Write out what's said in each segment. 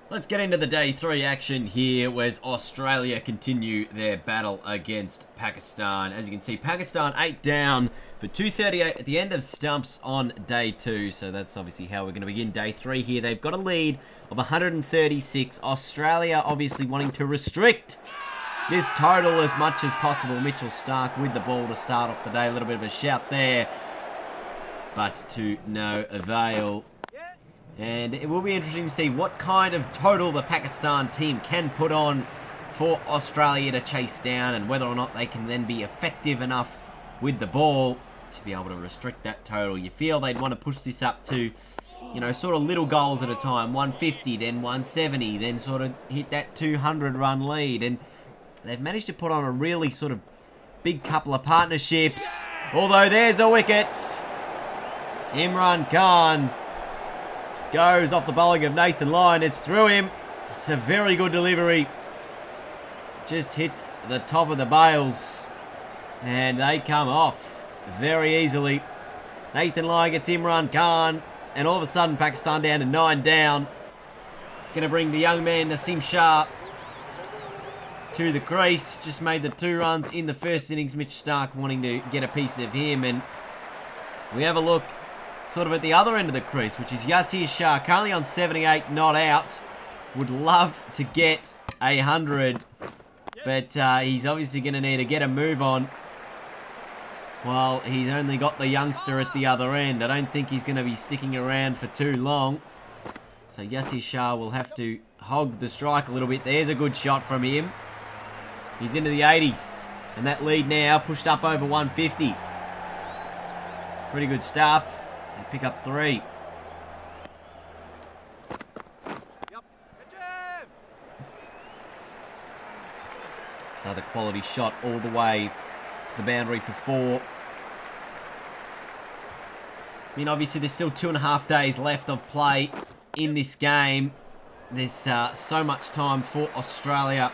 Let's get into the day 3 action here, as Australia continue their battle against Pakistan. As you can see, Pakistan 8 down for 238 at the end of stumps on day 2. So that's obviously how we're going to begin day 3 here. They've got a lead of 136. Australia obviously wanting to restrict this total as much as possible. Mitchell Starc with the ball to start off the day. A little bit of a shout there, but to no avail. And it will be interesting to see what kind of total the Pakistan team can put on for Australia to chase down, and whether or not they can then be effective enough with the ball to be able to restrict that total. You feel they'd want to push this up to, you know, sort of little goals at a time. 150, then 170, then sort of hit that 200 run lead. And they've managed to put on a really sort of big couple of partnerships. Although there's a wicket. Imran Khan goes off the bowling of Nathan Lyon. It's through him. It's a very good delivery. Just hits the top of the bails. And they come off very easily. Nathan Lyon gets Imran Khan. And all of a sudden, Pakistan down to 9 down. It's going to bring the young man, Naseem Shah, to the crease. Just made the 2 runs in the first innings. Mitch Starc wanting to get a piece of him. And we have a look sort of at the other end of the crease, which is Yasir Shah, currently on 78, not out. Would love to get 100, but he's obviously going to need to get a move on. While he's only got the youngster at the other end. I don't think he's going to be sticking around for too long. So Yasir Shah will have to hog the strike a little bit. There's a good shot from him. He's into the 80s. And that lead now pushed up over 150. Pretty good stuff. They pick up 3. It's another quality shot all the way to the boundary for 4. I mean, obviously there's still 2.5 days left of play in this game. There's so much time for Australia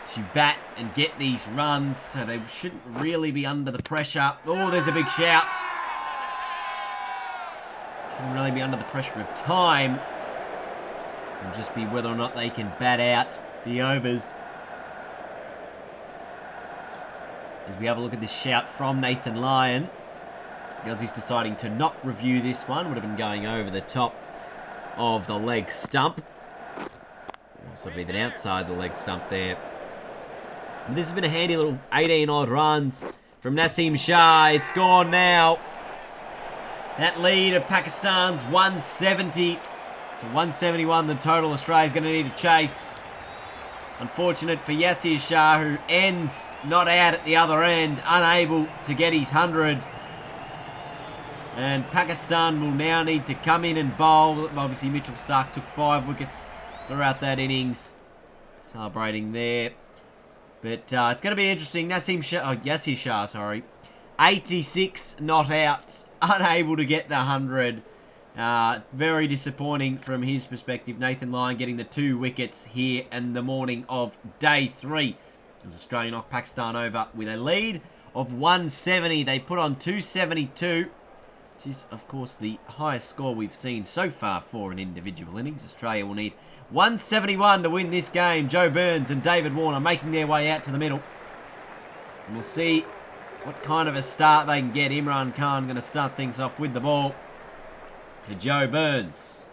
to bat and get these runs, so they shouldn't really be under the pressure. Oh, there's a big shout. Shouldn't really be under the pressure of time. It'll just be whether or not they can bat out the overs. As we have a look at this shout from Nathan Lyon. The Aussies deciding to not review this one. Would have been going over the top of the leg stump. Also even outside the leg stump there. But this has been a handy little 18 odd runs from Naseem Shah. It's gone now. That lead of Pakistan's 170. So 171 the total. Australia's going to need to chase. Unfortunate for Yasir Shah, who ends not out at the other end, unable to get his 100. And Pakistan will now need to come in and bowl. Obviously, Mitchell Starc took 5 wickets throughout that innings. Celebrating there. But it's going to be interesting. Yasir Shah, sorry. 86 not out. Unable to get the 100. Very disappointing from his perspective. Nathan Lyon getting the 2 wickets here in the morning of day 3. As Australia knocked Pakistan over with a lead of 170. They put on 272. Which is, of course, the highest score we've seen so far for an individual innings. Australia will need 171 to win this game. Joe Burns and David Warner making their way out to the middle. And we'll see what kind of a start they can get. Imran Khan going to start things off with the ball to Joe Burns.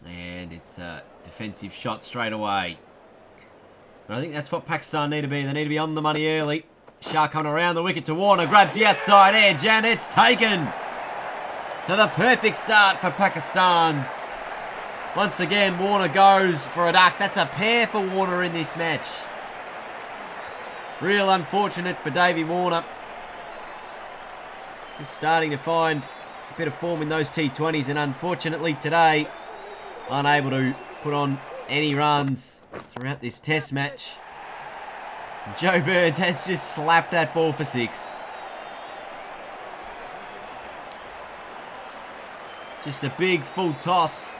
And it's a defensive shot straight away. But I think that's what Pakistan need to be. They need to be on the money early. Shah coming around the wicket to Warner. Grabs the outside edge and it's taken. So the perfect start for Pakistan. Once again, Warner goes for a duck. That's a pair for Warner in this match. Real unfortunate for Davey Warner. Just starting to find a bit of form in those T20s, and unfortunately today, unable to put on any runs throughout this test match. Joe Burns has just slapped that ball for 6. Just a big full toss.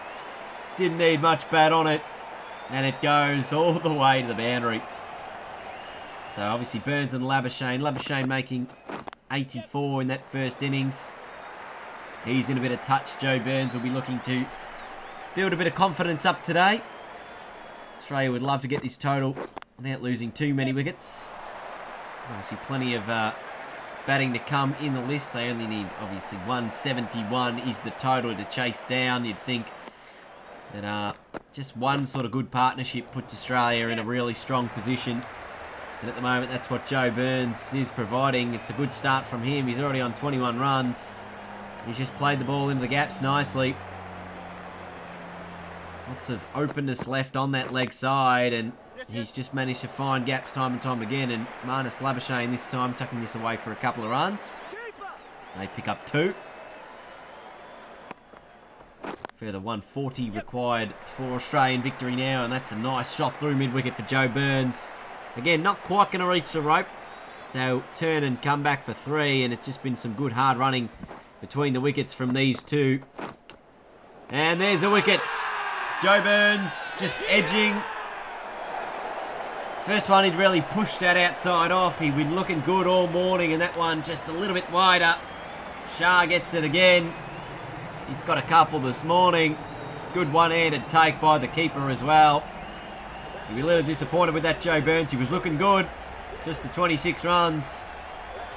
Didn't need much bat on it. And it goes all the way to the boundary. So obviously Burns and Labuschagne. Labuschagne making 84 in that first innings. He's in a bit of touch. Joe Burns will be looking to build a bit of confidence up today. Australia would love to get this total without losing too many wickets. Obviously plenty of batting to come in the list. They only need, obviously, 171 is the total to chase down. You'd think that just one sort of good partnership puts Australia in a really strong position. And at the moment, that's what Joe Burns is providing. It's a good start from him. He's already on 21 runs. He's just played the ball into the gaps nicely. Lots of openness left on that leg side, and he's just managed to find gaps time and time again. And MISC Labuschagne this time tucking this away for a couple of runs. They pick up 2. Further 140 required for Australian victory now, and that's a nice shot through mid-wicket for Joe Burns. Again, not quite going to reach the rope. They'll turn and come back for 3, and it's just been some good hard running between the wickets from these two. And there's a wicket. Joe Burns just edging. First one he'd really pushed that outside off. He'd been looking good all morning, and that one just a little bit wider. Shah gets it again. He's got a couple this morning. Good one-handed take by the keeper as well. He'll be a little disappointed with that, Joe Burns. He was looking good. Just the 26 runs.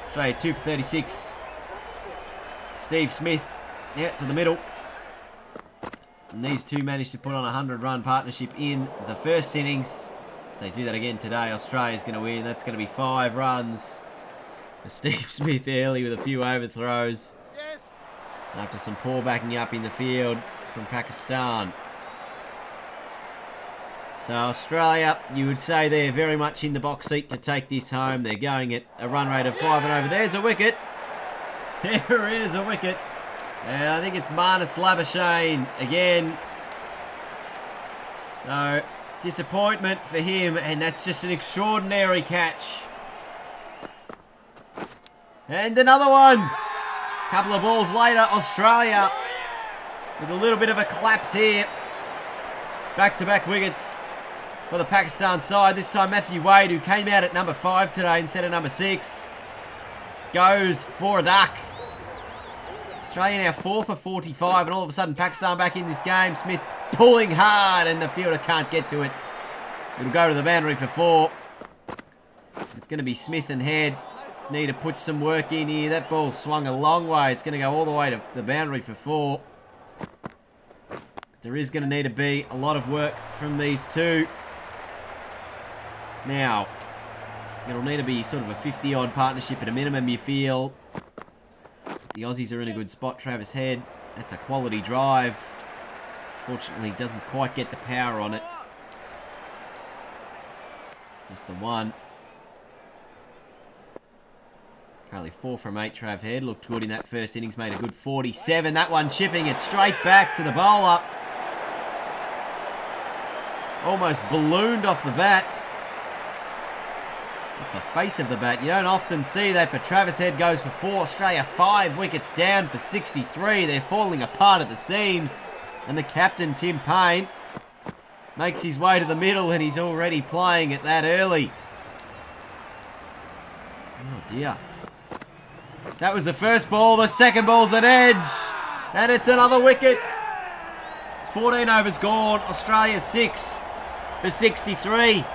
Australia 2 for 36. Steve Smith out to the middle. And these two managed to put on a 100-run partnership in the first innings. If they do that again today, Australia's going to win. That's going to be 5 runs. Steve Smith early with a few overthrows. After some poor backing up in the field from Pakistan. So Australia, you would say they're very much in the box seat to take this home. They're going at a run rate of 5 and over. There's a wicket. There is a wicket. And I think it's MISC Labuschagne again. So, disappointment for him, and that's just an extraordinary catch. And another one. Couple of balls later, Australia with a little bit of a collapse here. Back-to-back wickets for the Pakistan side. This time Matthew Wade, who came out at number 5 today instead of number 6, goes for a duck. Australia now 4 for 45, and all of a sudden Pakistan back in this game. Smith pulling hard, and the fielder can't get to it. It'll go to the boundary for 4. It's going to be Smith and Head. Need to put some work in here. That ball swung a long way. It's going to go all the way to the boundary for 4. There is going to need to be a lot of work from these two. Now, it'll need to be sort of a 50-odd partnership at a minimum, you feel. The Aussies are in a good spot. Travis Head, that's a quality drive. Fortunately, doesn't quite get the power on it. Just the one. Currently 4 from 8, Trav Head. Looked good in that first innings, made a good 47. That one chipping it straight back to the bowler. Almost ballooned off the bat. Off the face of the bat. You don't often see that, but Travis Head goes for 4. Australia 5 wickets down for 63. They're falling apart at the seams. And the captain, Tim Paine, makes his way to the middle, and he's already playing it that early. Oh dear. That was the first ball. The second ball's an edge. And it's another wicket. 14 overs gone. Australia 6 for 63.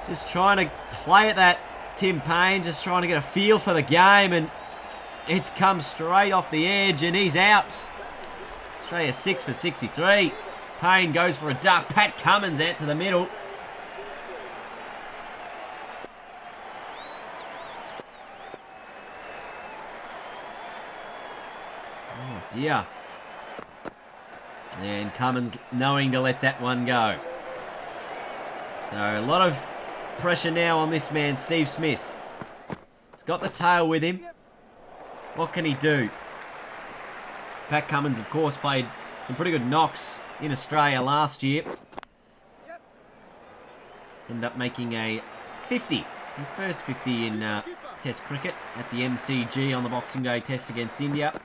Just trying to play at that, Tim Paine. Just trying to get a feel for the game. And it's come straight off the edge, and he's out. Australia 6 for 63. Paine goes for a duck. Pat Cummins out to the middle. Oh dear. And Cummins knowing to let that one go. So a lot of pressure now on this man, Steve Smith. He's got the tail with him. What can he do? Pat Cummins, of course, played some pretty good knocks in Australia last year. Ended up making a 50. His first 50 in Test cricket at the MCG on the Boxing Day Test against India.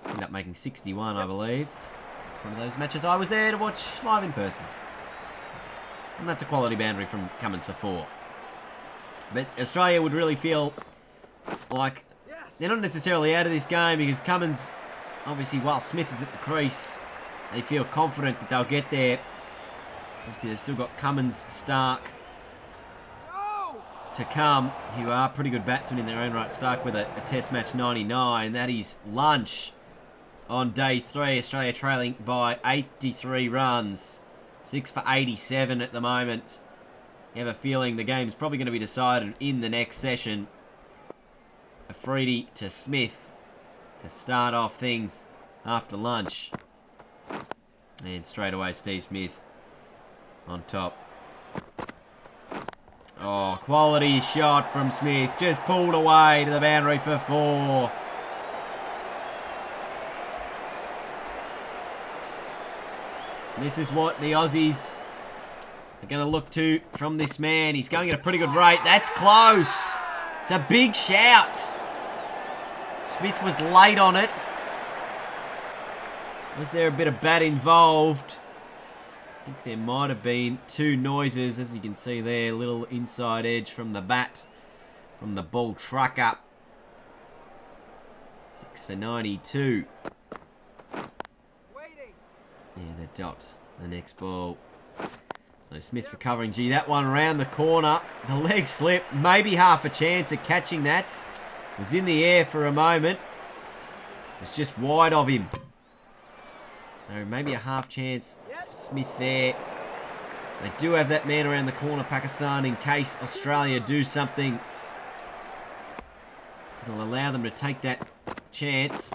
Ended up making 61, I believe. It's one of those matches I was there to watch live in person. And that's a quality boundary from Cummins for 4. But Australia would really feel like, they're not necessarily out of this game because Cummins, obviously, while Smith is at the crease, they feel confident that they'll get there. Obviously, they've still got Cummins, Stark to come, who are pretty good batsmen in their own right. Stark with a test match 99. That is lunch on day 3. Australia trailing by 83 runs. 6 for 87 at the moment. You have a feeling the game's probably going to be decided in the next session. Afridi to Smith to start off things after lunch. And straight away, Steve Smith on top. Oh, quality shot from Smith. Just pulled away to the boundary for 4. This is what the Aussies are going to look to from this man. He's going at a pretty good rate. That's close. It's a big shout. Smith was late on it. Was there a bit of bat involved? I think there might have been 2 noises, as you can see there. Little inside edge from the bat, from the ball truck up. 6 for 92. And a dot. The next ball. So Smith recovering. Gee, that one around the corner. The leg slip. Maybe half a chance at catching that. Was in the air for a moment. It was just wide of him. So maybe a half chance for Smith there. They do have that man around the corner, Pakistan, in case Australia do something. It'll allow them to take that chance.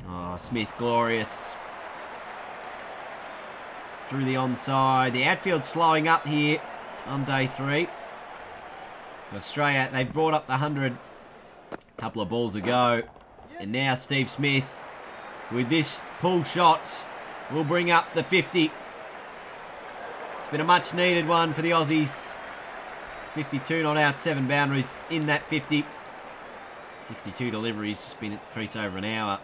Oh, Smith, glorious. Through the onside. The outfield slowing up here on day 3. Australia, they've brought up the 100 a couple of balls ago. And now Steve Smith, with this pull shot, will bring up the 50. It's been a much needed one for the Aussies. 52 not out, 7 boundaries in that 50. 62 deliveries, just been at the crease over an hour.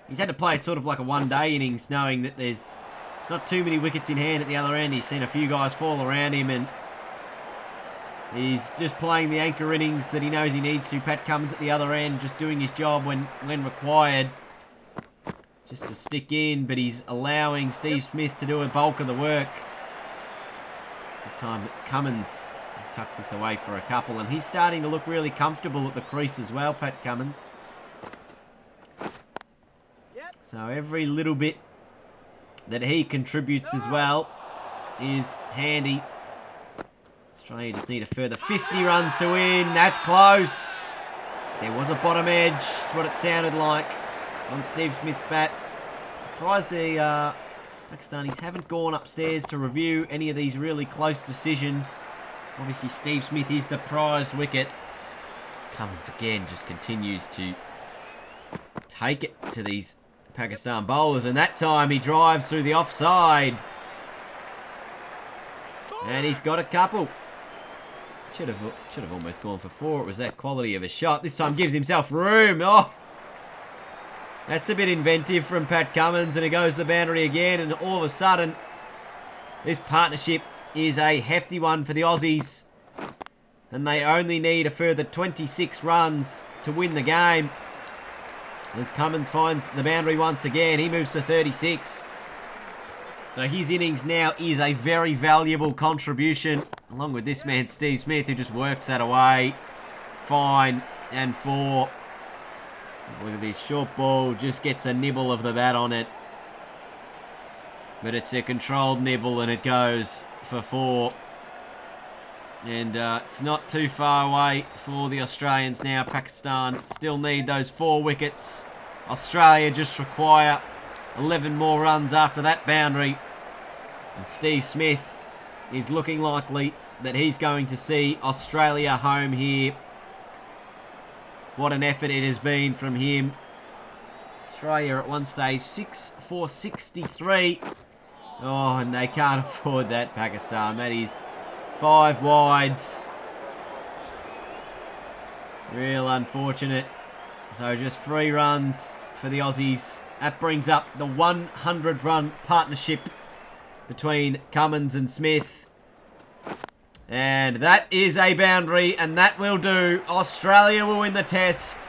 He's had to play it sort of like a one-day innings, knowing that there's not too many wickets in hand at the other end. He's seen a few guys fall around him, and he's just playing the anchor innings that he knows he needs to. Pat Cummins at the other end, just doing his job when required. Just to stick in, but he's allowing Steve Smith to do a bulk of the work. This time it's Cummins who tucks this away for a couple, and he's starting to look really comfortable at the crease as well, Pat Cummins. So every little bit that he contributes as well is handy. Australia just need a further 50 runs to win. That's close. There was a bottom edge. That's what it sounded like on Steve Smith's bat. Surprised the Pakistanis haven't gone upstairs to review any of these really close decisions. Obviously, Steve Smith is the prized wicket. As Cummins again just continues to take it to these Pakistan bowlers, and that time he drives through the offside. And he's got a couple. Should have almost gone for 4. It was that quality of a shot. This time gives himself room. Oh, that's a bit inventive from Pat Cummins, and it goes the boundary again, and all of a sudden, this partnership is a hefty one for the Aussies. And they only need a further 26 runs to win the game. As Cummins finds the boundary once again, he moves to 36. So his innings now is a very valuable contribution, along with this man, Steve Smith, who just works that away. Fine and 4. Look at this short ball, just gets a nibble of the bat on it. But it's a controlled nibble, and it goes for 4. And it's not too far away for the Australians now. Pakistan still need those 4 wickets. Australia just require 11 more runs after that boundary. And Steve Smith is looking likely that he's going to see Australia home here. What an effort it has been from him. Australia at one stage 6 for 63. Oh, and they can't afford that, Pakistan. That is 5 wides. Real unfortunate. So just 3 runs for the Aussies. That brings up the 100-run partnership between Cummins and Smith. And that is a boundary, and that will do. Australia will win the test.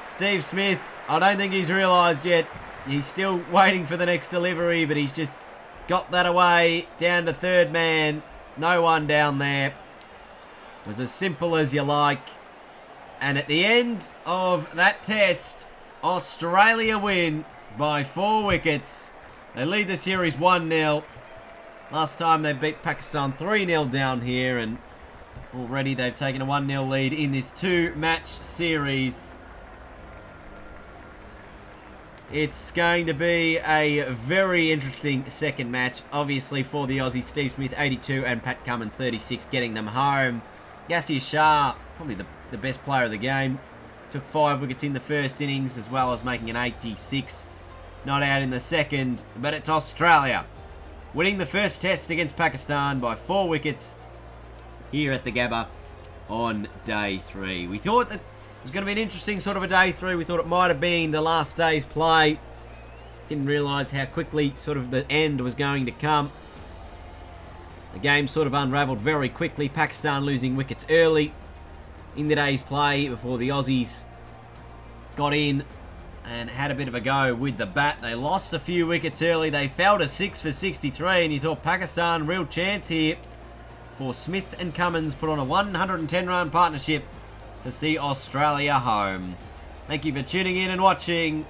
Steve Smith, I don't think he's realised yet. He's still waiting for the next delivery, but he's just got that away. Down to third man. No one down there. It was as simple as you like. And at the end of that test, Australia win by 4 wickets. They lead the series 1-0. Last time they beat Pakistan 3-0 down here, and already they've taken a 1-0 lead in this 2-match series. It's going to be a very interesting second match, obviously, for the Aussies. Steve Smith, 82, and Pat Cummins, 36, getting them home. Yasir Shah, probably the best player of the game. Took 5 wickets in the first innings, as well as making an 86. Not out in the second, but it's Australia winning the first test against Pakistan by 4 wickets here at the Gabba on day 3. We thought that it was going to be an interesting sort of a day 3. We thought it might have been the last day's play. Didn't realise how quickly sort of the end was going to come. The game sort of unravelled very quickly. Pakistan losing wickets early in the day's play before the Aussies got in and had a bit of a go with the bat. They lost a few wickets early. They fell to 6 for 63, and you thought Pakistan, real chance here for Smith and Cummins put on a 110-run partnership to see Australia home. Thank you for tuning in and watching.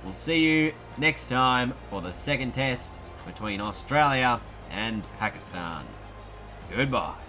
We'll see you next time for the second test between Australia and Pakistan. Goodbye.